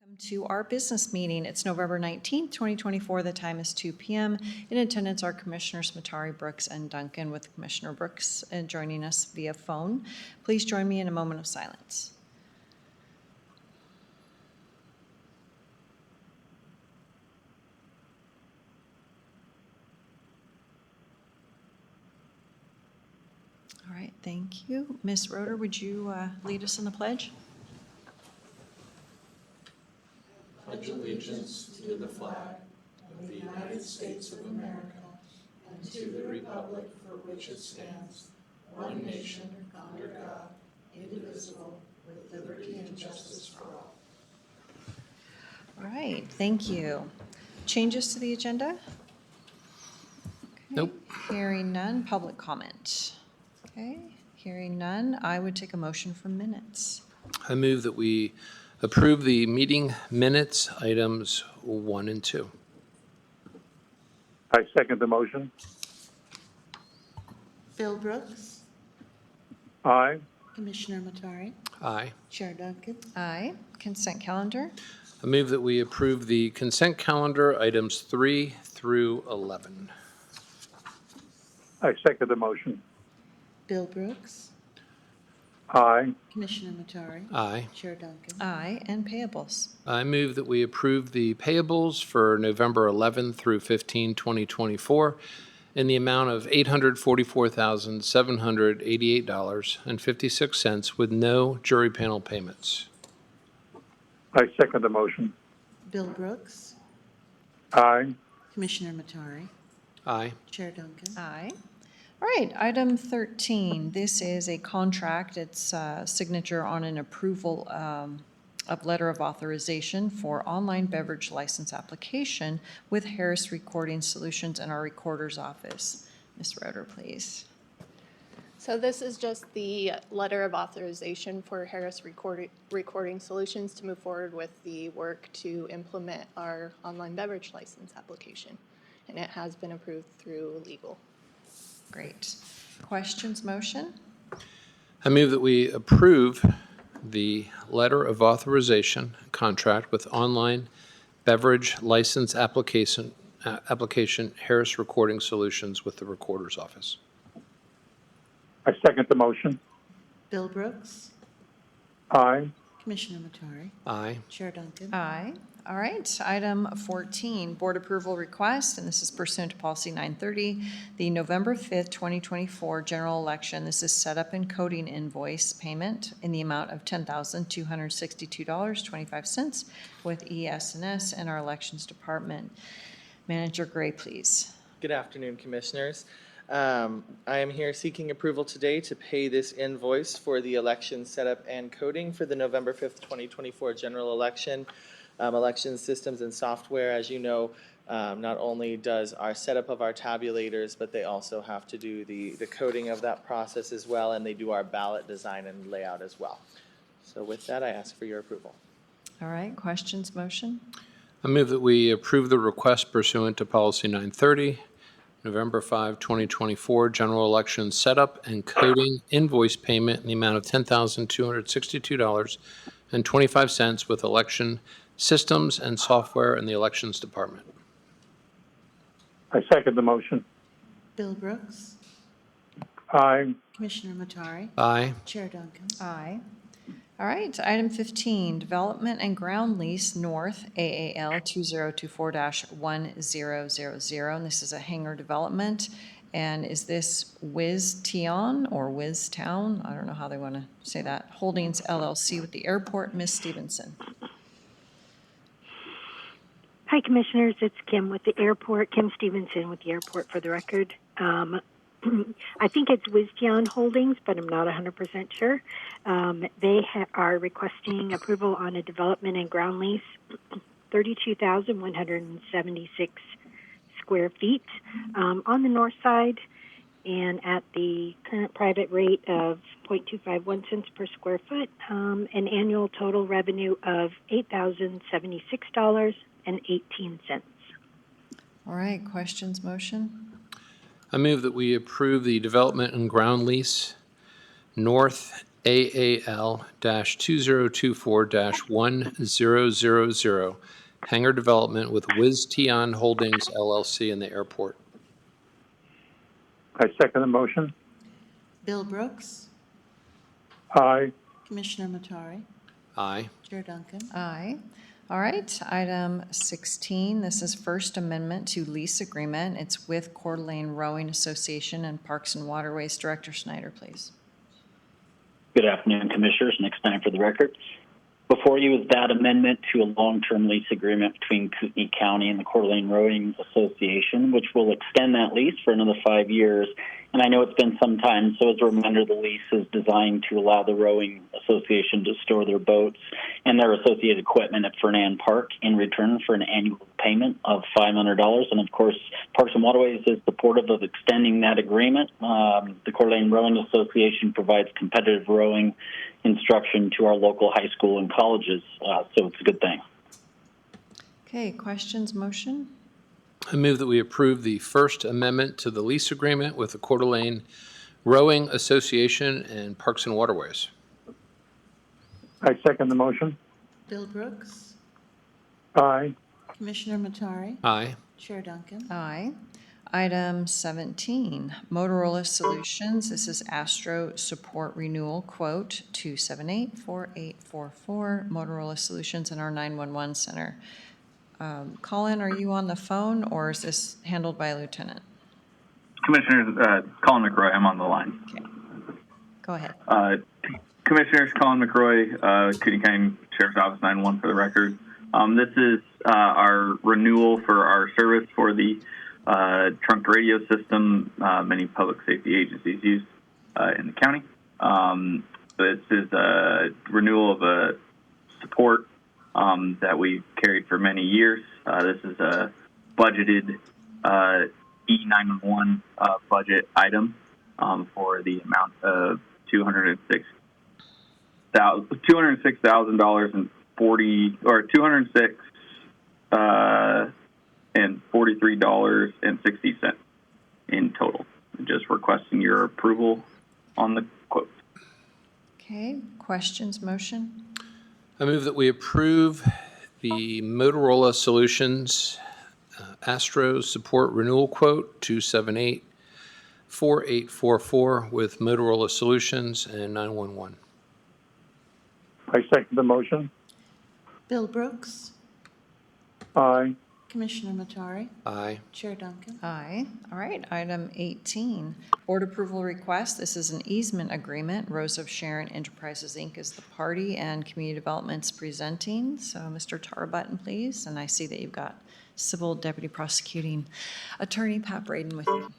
Welcome to our business meeting. It's November 19th, 2024. The time is 2 p.m. In attendance are Commissioners Matari, Brooks, and Duncan, with Commissioner Brooks joining us via phone. Please join me in a moment of silence. All right, thank you. Ms. Roeder, would you lead us in the pledge? Pledge allegiance to the flag of the United States of America and to the republic for which it stands, one nation, under God, indivisible, with liberty and justice for all. All right, thank you. Changes to the agenda? Okay. Nope. Hearing none. Public comment? Okay, hearing none. I would take a motion for minutes. I move that we approve the meeting minutes, items 1 and 2. I second the motion. Bill Brooks, Aye. Commissioner Matari, Aye. Chair Duncan, Aye. Consent calendar? I move that we approve the consent calendar, items 3 through 11. I second the motion. Bill Brooks, Aye. Commissioner Matari, Aye. Chair Duncan, Aye. And payables? I move that we approve the payables for November 11 through 15, 2024, in the amount of $844,788.56 with no jury panel payments. I second the motion. Bill Brooks, Aye. Commissioner Matari, Aye. Chair Duncan, Aye. All right, item 13. This is a contract. It's signature on an approval of letter of authorization for online beverage license application with Harris Recording Solutions in our recorder's office. Ms. Roeder, please. So this is just the letter of authorization for Harris Recording Solutions to move forward with the work to implement our online beverage license application. And it has been approved through legal. Great. Questions, motion? I move that we approve the letter of authorization contract with online beverage license application Harris Recording Solutions with the Recorder's Office. I second the motion. Bill Brooks, Aye. Commissioner Matari, Aye. Chair Duncan, Aye. All right, item 14, board approval request, and this is pursuant to policy 930, the November 5th, 2024 general election. This is setup and coding invoice payment in the amount of $10,262.25 with ES&S and our elections department. Manager Gray, please. Good afternoon, Commissioners. I am here seeking approval today to pay this invoice for the election setup and coding for the November 5th, 2024 general election. Election systems and software, as you know, not only does our setup of our tabulators, but they also have to do the coding of that process as well, and they do our ballot design and layout as well. So with that, I ask for your approval. All right, questions, motion? I move that we approve the request pursuant to policy 930, November 5, 2024, general election setup and coding invoice payment in the amount of $10,262.25 with election systems and software in the elections department. I second the motion. Bill Brooks, Aye. Commissioner Matari, Aye. Chair Duncan, Aye. All right, item 15, development and ground lease North AAL 2024-1000, and this is a hangar development. And is this Wizteon or Wiztown? I don't know how they want to say that. Holdings LLC with the airport. Ms. Stevenson. Hi, Commissioners. It's Kim with the airport, Kim Stevenson with the airport for the record. I think it's Wizteon Holdings, but I'm not 100% sure. They are requesting approval on a development and ground lease, 32,176 square feet on the north side, and at the current private rate of 0.251 cents per square foot, an annual total revenue of $8,076.18. All right, questions, motion? I move that we approve the development and ground lease North AAL-2024-1000, Hangar Development with Wizteon Holdings LLC in the airport. I second the motion. Bill Brooks, Aye. Commissioner Matari, Aye. Chair Duncan. Aye. All right, item 16, this is First Amendment to Lease Agreement. It's with Coeur d'Alene Rowing Association and Parks and Waterways. Director Snyder, please. Good afternoon, Commissioners. Next time for the record. Before you is that amendment to a long-term lease agreement between Kootenai County and the Coeur d'Alene Rowing Association, which will extend that lease for another 5 years. And I know it's been some time, so as a reminder, the lease is designed to allow the Rowing Association to store their boats and their associated equipment at Fernand Park in return for an annual payment of $500. And of course, Parks and Waterways is supportive of extending that agreement. The Coeur d'Alene Rowing Association provides competitive rowing instruction to our local high school and colleges, so it's a good thing. Okay, questions, motion? I move that we approve the First Amendment to the lease agreement with the Coeur d'Alene Rowing Association and Parks and Waterways. I second the motion. Bill Brooks, Aye. Commissioner Matari, Aye. Chair Duncan. Aye. Item 17, Motorola Solutions. This is ASTRO Support Renewal Quote 278-4844, Motorola Solutions in our 911 center. Colin, are you on the phone, or is this handled by a lieutenant? Commissioners, Colin McRoy, I'm on the line. Okay. Go ahead. Commissioners, Colin McRoy, Kootenai County Sheriff's Office 911 for the record. This is our renewal for our service for the trunked radio system many public safety agencies use in the county. This is a renewal of a support that we've carried for many years. This is a budgeted E911 budget item for the amount of $206,000 and $43.60 in total. Just requesting your approval on the quote. Okay, questions, motion? I move that we approve the Motorola Solutions ASTRO Support Renewal Quote 278-4844 with Motorola Solutions and 911. I second the motion. Bill Brooks, Aye. Commissioner Matari, Aye. Chair Duncan. Aye. All right, item 18, board approval request. This is an easement agreement. Rose of Sharon Enterprises, Inc. is the party, and Community Development's presenting. So, Mr. Tarbutton, please. And I see that you've got Civil Deputy Prosecuting Attorney Pat Braden with you.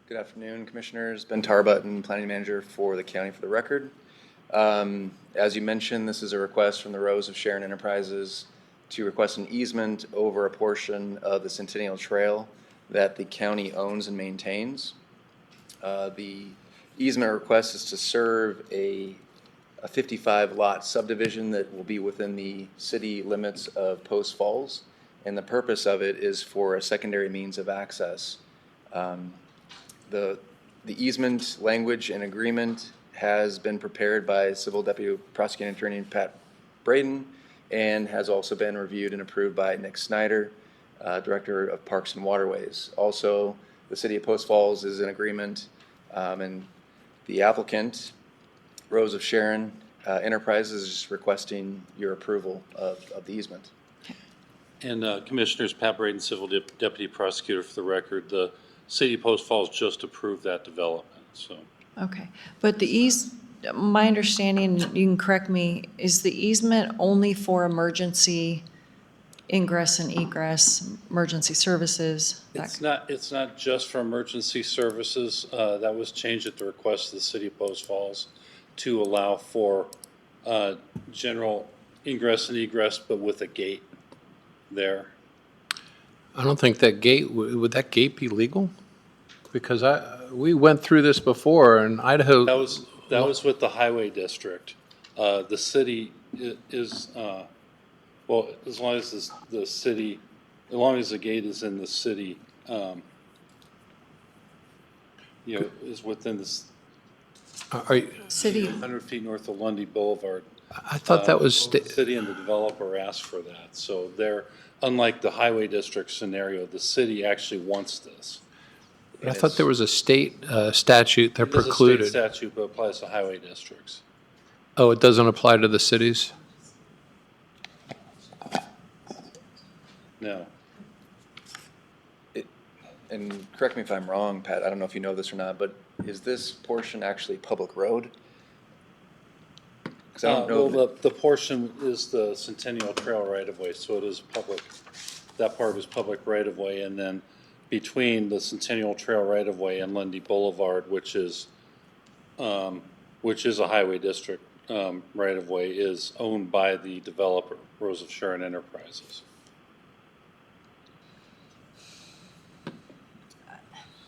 Good afternoon, Commissioners. Ben Tarbutton, Planning Manager for the county for the record. As you mentioned, this is a request from the Rose of Sharon Enterprises to request an easement over a portion of the Centennial Trail that the county owns and maintains. The easement request is to serve a 55-lot subdivision that will be within the city limits of Post Falls, and the purpose of it is for a secondary means of access. The easement language and agreement has been prepared by Civil Deputy Prosecuting Attorney Pat Braden and has also been reviewed and approved by Nick Snyder, Director of Parks and Waterways. Also, the City of Post Falls is in agreement, and the applicant, Rose of Sharon Enterprises, is just requesting your approval of the easement. And Commissioners, Pat Braden, Civil Deputy Prosecutor for the record. The City of Post Falls just approved that development, so. Okay, but my understanding, you can correct me, is the easement only for emergency ingress and egress, emergency services? It's not just for emergency services. That was changed at the request of the City of Post Falls to allow for general ingress and egress, but with a gate there. I don't think that gate, would that gate be legal? Because we went through this before, and Idaho. That was with the highway district. The city is, well, as long as the city, as long as the gate is in the city, is within this. Are you, City, 100 feet north of Lundy Boulevard. I thought that was, Both the city and the developer asked for that. So they're, unlike the highway district scenario, the city actually wants this. I thought there was a state statute that It is a state precluded. statute, but applies to highway districts. Oh, it doesn't apply to the cities? No. And correct me if I'm wrong, Pat, I don't know if you know this or not, but is this portion actually public road? Because I don't know. Well, the portion is the Centennial Trail right-of-way, so it is public, that part is public right-of-way. And then between the Centennial Trail right-of-way and Lundy Boulevard, which is a highway district right-of-way, is owned by the developer, Rose of Sharon Enterprises.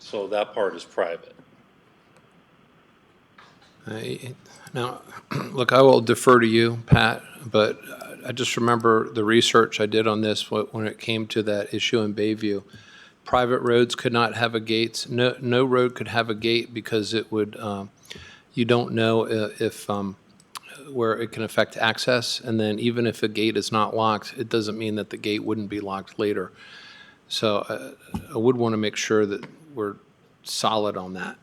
So that part is private. Now, look, I will defer to you, Pat, but I just remember the research I did on this when it came to that issue in Bayview. Private roads could not have a gate. No road could have a gate because it would, you don't know if where it can affect access. And then even if a gate is not locked, it doesn't mean that the gate wouldn't be locked later. So I would want to make sure that we're solid on that.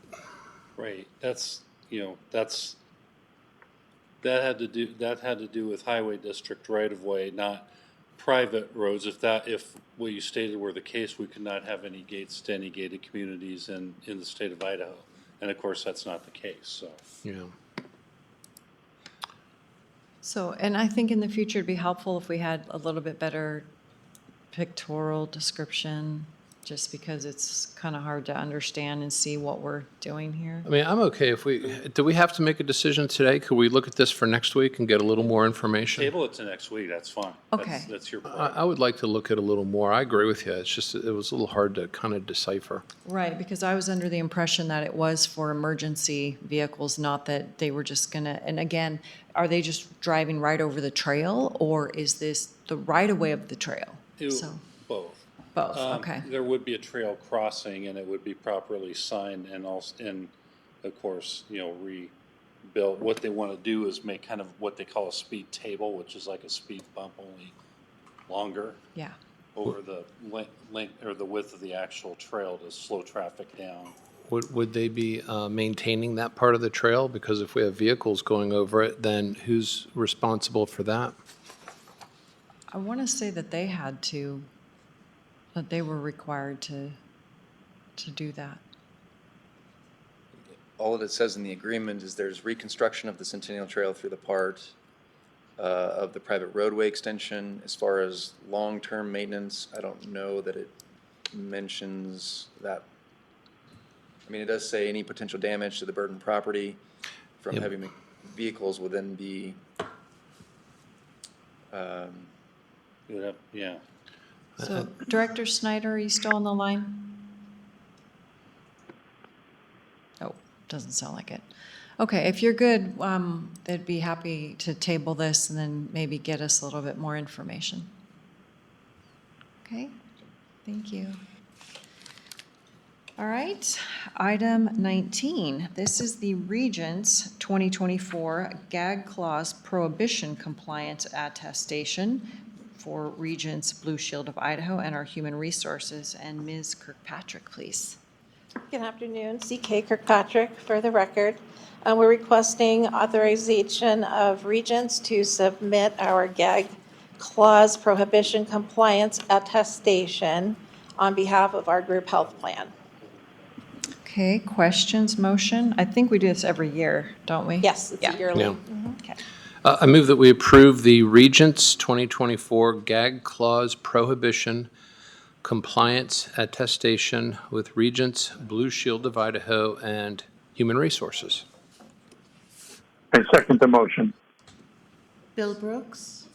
Right, that had to do with highway district right of way, not private roads. If what you stated were the case, we could not have any gates to any gated communities in the state of Idaho. And of course, that's not the case, so. Yeah. so, and I think in the future it'd be helpful if we had a little bit better pictorial description, just because it's kind of hard to understand and see what we're doing here. I mean, I'm okay if do we have to make a decision today? Could we look at this for next week and get a little more information? Table it to next week, that's fine. Okay. That's your I prerogative. would like to look at a little more. I agree with you. It's just, it was a little hard to kind of decipher. Right, because I was under the impression that it was for emergency vehicles, not that they were just gonna, and again, are they just driving right over the trail, or is this the right-of-way of the trail? So, Both. both, okay. There would be a trail crossing, and it would be properly signed, and also, and of course, rebuilt. What they want to do is make kind of what they call a speed table, which is like a speed bump, only longer Yeah, over the length or the width of the actual trail to slow traffic down. Would they be maintaining that part of the trail? Because if we have vehicles going over it, then who's responsible for that? I want to say that they had to, that they were required to do that. All that it says in the agreement is there's reconstruction of the Centennial Trail through the part of the private roadway extension. As far as long-term maintenance, I don't know that it mentions that. I mean, it does say any potential damage to the burdened property from Yep. heavy vehicles will then be, You would have, yeah. So, Director Snyder, are you still on the line? Oh, doesn't sound like it. Okay, if you're good, they'd be happy to table this and then maybe get us a little bit more information. Okay, thank you. All right, item 19. This is the Regence 2024 gag clause prohibition compliance attestation for Regence Blue Shield of Idaho and our Human Resources. And Ms. Kirkpatrick, please. Good afternoon, CK Kirkpatrick for the record. We're requesting authorization of Regence to submit our gag clause prohibition compliance attestation on behalf of our group health plan. Okay, questions, motion? I think we do this every year, don't we? Yes, it's Yeah. yearly. Yeah. Okay. I move that we approve the Regence 2024 gag clause prohibition compliance attestation with Regence Blue Shield of Idaho and Human Resources. I second the motion. Bill Brooks,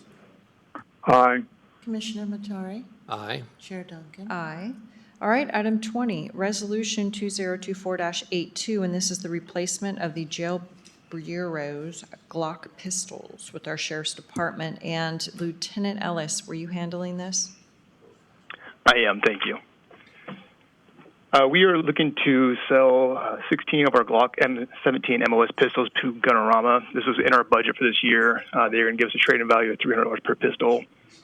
Aye. Commissioner Matari, Aye. Chair Duncan. Aye. All right, item 20, Resolution 2024-82, and this is the replacement of the jail bureau's Glock pistols with our Sheriff's Department. And Lieutenant Ellis, were you handling this? I am, thank you. We are looking to sell 16 of our Glock M17 MOS pistols to Gunorama. This was in our budget for this year. They're going to give us a trade-in value of $300 per pistol,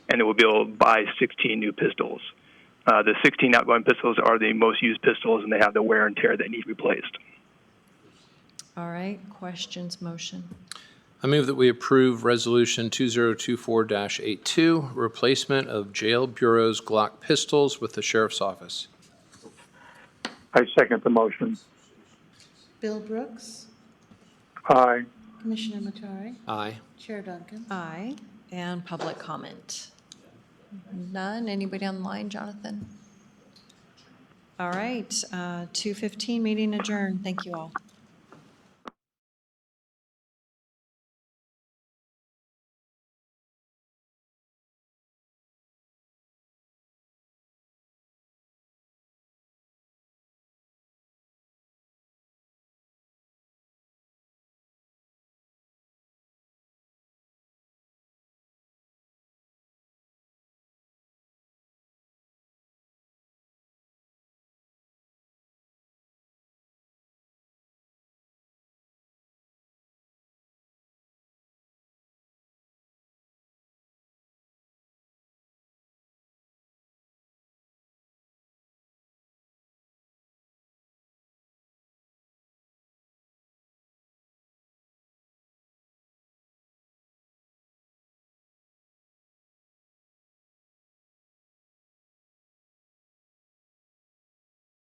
and then we'll be able to buy 16 new pistols. The 16 outgoing pistols are the most used pistols, and they have the wear and tear that need replaced. All right, questions, motion? I move that we approve Resolution 2024-82, replacement of jail bureau's Glock pistols with the Sheriff's Office. I second the motion. Bill Brooks, Aye. Commissioner Matari, Aye. Chair Duncan. Aye. And public comment? None? Anybody online, Jonathan? All right, 2:15, meeting adjourned. Thank you all.